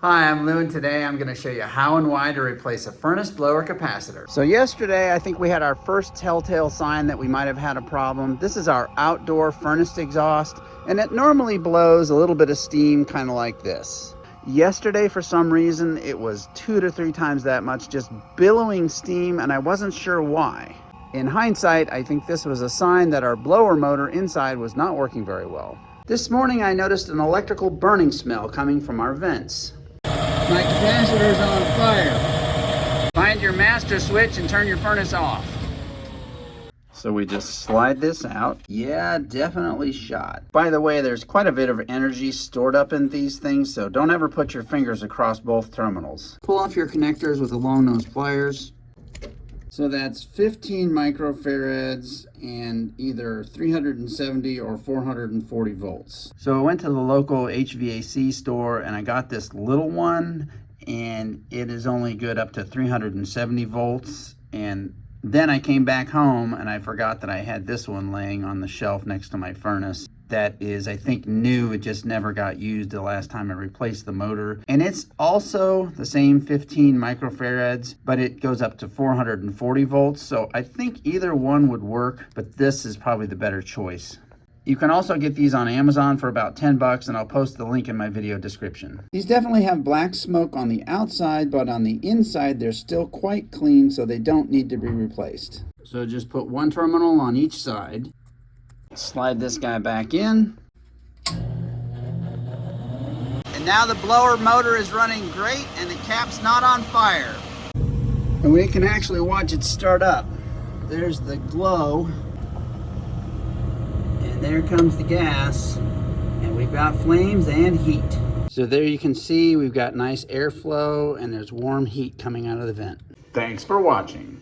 Hi, I'm Lou, and today I'm going to show you how and why to replace a furnace blower capacitor. So yesterday, I think we had our first telltale sign that we might have had a problem. This is our outdoor furnace exhaust, and it normally blows a little bit of steam, kind of like this. Yesterday, for some reason, it was 2 to 3 times that much, just billowing steam, and I wasn't sure why. In hindsight, I think this was a sign that our blower motor inside was not working very well. This morning, I noticed an electrical burning smell coming from our vents. My capacitor's on fire. Find your master switch and turn your furnace off. So we just slide this out. Yeah, definitely shot. By the way, there's quite a bit of energy stored up in these things, so don't ever put your fingers across both terminals. Pull off your connectors with the long nose pliers. So that's 15 microfarads and either 370 or 440 volts. So I went to the local HVAC store and I got this little one, and it is only good up to 370 volts. And then I came back home and I forgot that I had this one laying on the shelf next to my furnace. That is, I think, new. It just never got used the last time I replaced the motor. And it's also the same 15 microfarads, but it goes up to 440 volts. So I think either one would work, but this is probably the better choice. You can also get these on Amazon for about 10 bucks, and I'll post the link in my video description. These definitely have black smoke on the outside, but on the inside, they're still quite clean, so they don't need to be replaced. So just put one terminal on each side. Slide this guy back in. And now the blower motor is running great and the cap's not on fire. And we can actually watch it start up. There's the glow. And there comes the gas. And we've got flames and heat. So there you can see we've got nice airflow and there's warm heat coming out of the vent. Thanks for watching.